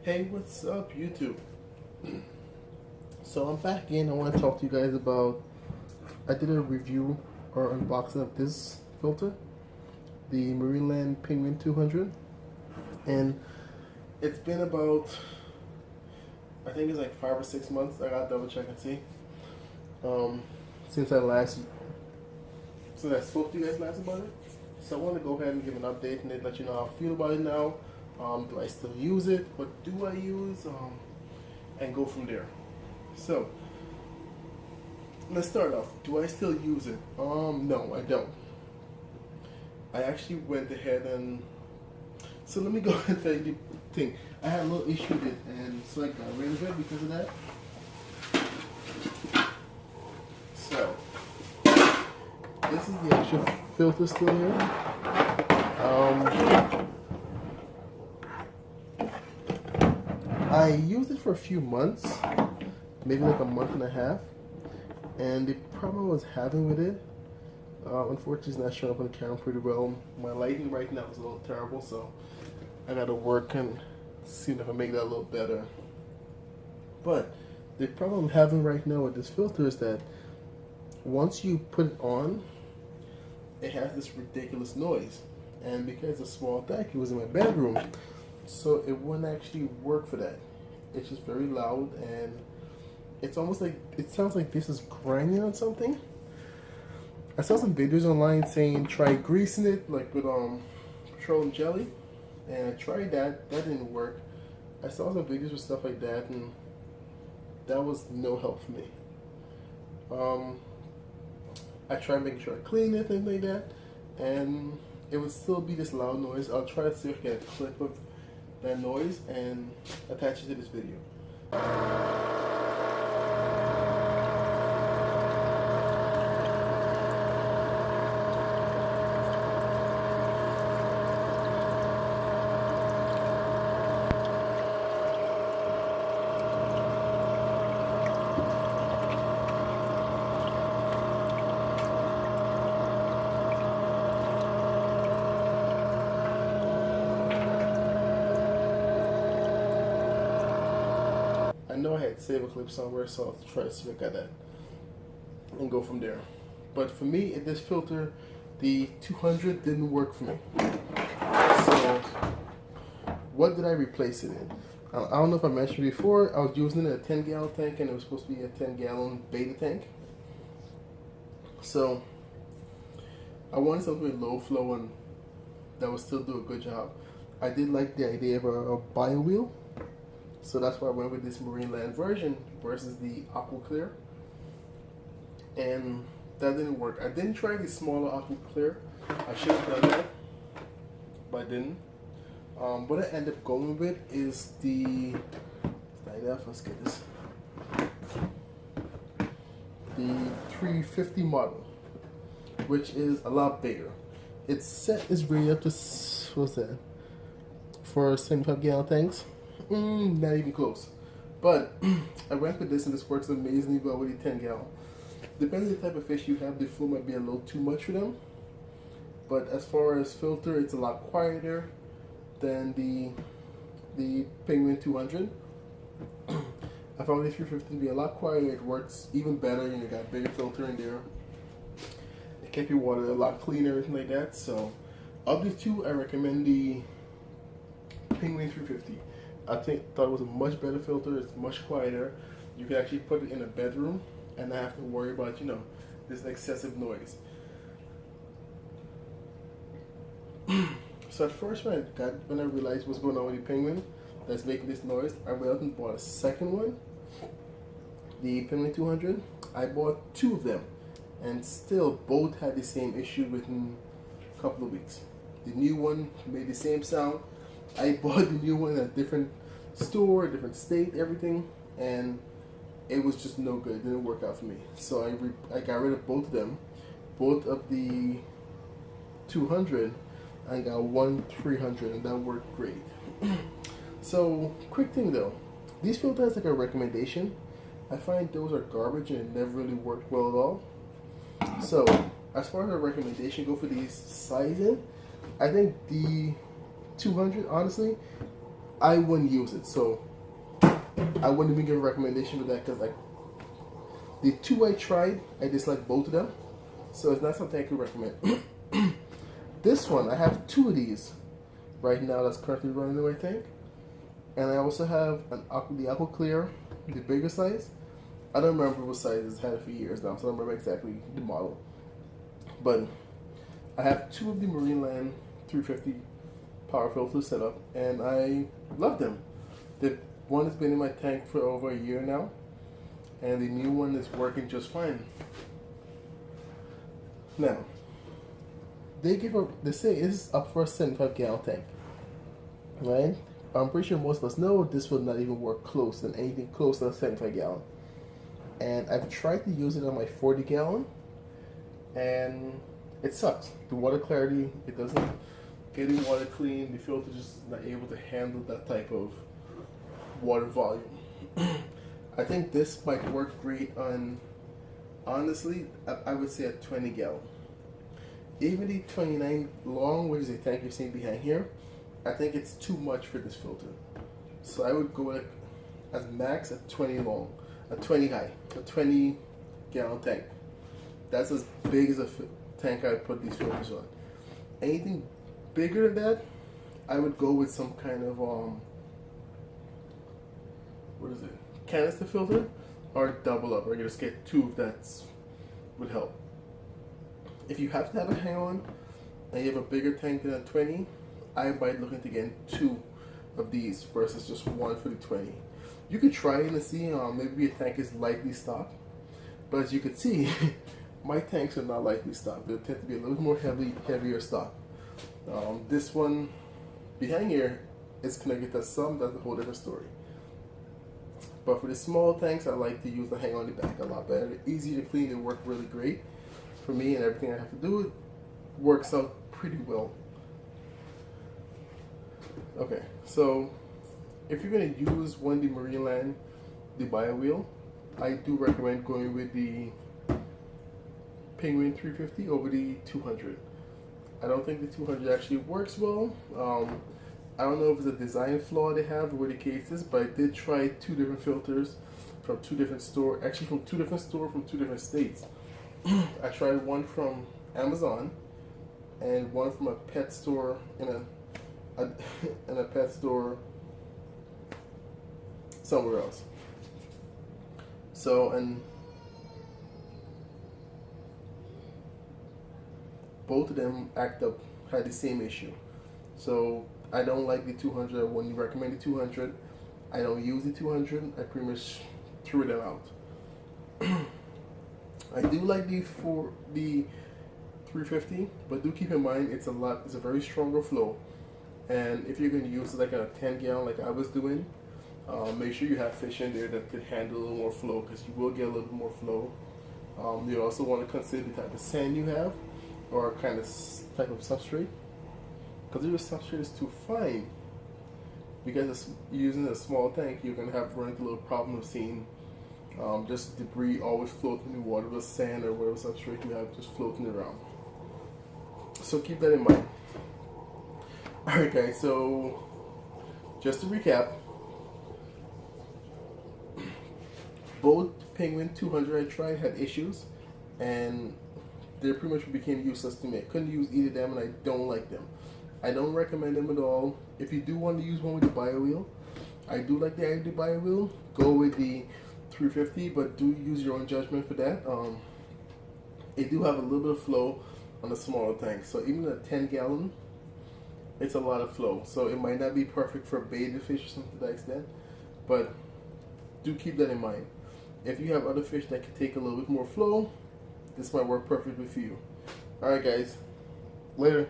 Hey, what's up, YouTube? So I'm back in. I want to talk to you guys about. I did a review or unboxing of this filter, the Marineland Penguin 200, and it's been about, I think it's like 5 or 6 months. I gotta double check and see. Since I spoke to you guys last about it, so I want to go ahead and give an update and then let you know how I feel about it now. Do I still use it? What do I use? And go from there. So let's start off. Do I still use it? No, I don't. I actually went ahead and let me go ahead and tell you the thing. I had a little issue with it, and so I got rid of it because of that. So this is the actual filter still here. I used it for a few months, maybe like a month and a half, and the problem I was having with it, unfortunately, it's not showing up on the camera pretty well. My lighting right now is a little terrible, so I gotta work and see if I can make that a little better. But the problem I'm having right now with this filter is that once you put it on, it has this ridiculous noise, and because it's a small tank, it was in my bedroom, so it wouldn't actually work for that. It's just very loud, and it's almost like, it sounds like this is grinding on something. I saw some videos online saying try greasing it like with petroleum jelly, and I tried that. That didn't work. I saw some videos with stuff like that, and that was no help for me. I tried making sure I clean it, things like that, and it would still be this loud noise. I'll try to see if I can get a clip of that noise and attach it to this video. I know I had saved a clip somewhere, so I'll try to see if I got that and go from there. But for me, in this filter, the 200 didn't work for me. So what did I replace it in? I don't know if I mentioned before, I was using a 10-gallon tank, and it was supposed to be a 10-gallon beta tank. So I wanted something with low flow and that would still do a good job. I did like the idea of a bio wheel, so that's why I went with this Marineland version versus the Aqua Clear, and that didn't work. I didn't try the smaller Aqua Clear. I should have done that, but I didn't. What I ended up going with is the, let's get this, the 350 model, which is a lot bigger. Its set is rated up to, what's that, for 75-gallon tanks? Not even close. But I went with this, and this works amazingly well with the 10-gallon. Depending on the type of fish you have, the flow might be a little too much for them. But as far as filter, it's a lot quieter than the Penguin 200. I found the 350 to be a lot quieter. It works even better, you got a bigger filter in there. It kept your water a lot cleaner, everything like that. So of the two, I recommend the Penguin 350. I thought it was a much better filter. It's much quieter. You can actually put it in a bedroom and not have to worry about, this excessive noise. So at first, when I realized what's going on with the Penguin that's making this noise, I went out and bought a second one, the Penguin 200. I bought two of them, and still both had the same issue within a couple of weeks. The new one made the same sound. I bought the new one at a different store, different state, everything, and it was just no good. It didn't work out for me. So I got rid of both of them, both of the 200. I got one 300, and that worked great. So quick thing though, these filters like a recommendation. I find those are garbage, and it never really worked well at all. So as far as a recommendation go for these sizing, I think the 200, honestly, I wouldn't use it. So I wouldn't even give a recommendation for that because like the two I tried, I disliked both of them. So it's not something I could recommend. This one, I have two of these right now that's currently running the I think. And I also have the Aqua Clear, the bigger size. I don't remember what size it's had it for years now, so I don't remember exactly the model. But I have two of the Marineland 350 power filters set up, and I love them. The one has been in my tank for over a year now, and the new one is working just fine. Now, they say it's up for a 75-gallon tank, right? I'm pretty sure most of us know this will not even work close than anything close to a 75-gallon. And I've tried to use it on my 40-gallon, and it sucks. The water clarity, it doesn't get the water clean. The filter just not able to handle that type of water volume. I think this might work great on, honestly, I would say a 20-gallon. Even the 29 long, which is the tank you're seeing behind here, I think it's too much for this filter. So I would go with as max a 20 long, a 20 high, a 20-gallon tank. That's as big as a tank I would put these filters on. Anything bigger than that, I would go with some kind of what is it? Canister filter, or double up, or just get two if that's would help. If you have to have a hang on and you have a bigger tank than a 20, I might look into getting two of these versus just one for the 20. You could try it and see, maybe your tank is lightly stocked, but as you can see, my tanks are not lightly stocked. They tend to be a little more heavier stock. This one behind here is connected to some, that's a whole different story. But for the small tanks, I like to use the hang on the back a lot better. They're easy to clean and work really great for me, and everything I have to do, it works out pretty well. Okay, so if you're going to use one of the Marineland, the bio wheel, I do recommend going with the Penguin 350 over the 200. I don't think the 200 actually works well. I don't know if it's a design flaw they have or what the case is, but I did try two different filters from two different stores, actually from two different stores from two different states. I tried one from Amazon and one from a pet store in a pet store somewhere else. So, and both of them had the same issue. So I don't like the 200. I wouldn't recommend the 200. I don't use the 200. I pretty much threw them out. I do like the 350, but do keep in mind it's a very stronger flow. And if you're going to use it like a 10-gallon like I was doing, make sure you have fish in there that could handle a little more flow, because you will get a little more flow. You also want to consider the type of sand you have, or kind of type of substrate. Because if your substrate is too fine, because you're using a small tank, you're going to run into a little problem of seeing just debris always floating in the water, with sand or whatever substrate you have just floating around. So keep that in mind. Alright guys, so just to recap, both Penguin 200 I tried had issues, and they pretty much became useless to me. I couldn't use either of them, and I don't like them. I don't recommend them at all. If you do want to use one with the bio wheel, I do like the idea of the bio wheel. Go with the 350, but do use your own judgment for that. It do have a little bit of flow on the smaller tank, so even a 10-gallon, it's a lot of flow. So it might not be perfect for baited fish or something to that extent, but do keep that in mind. If you have other fish that can take a little bit more flow, this might work perfectly for you. Alright guys, later.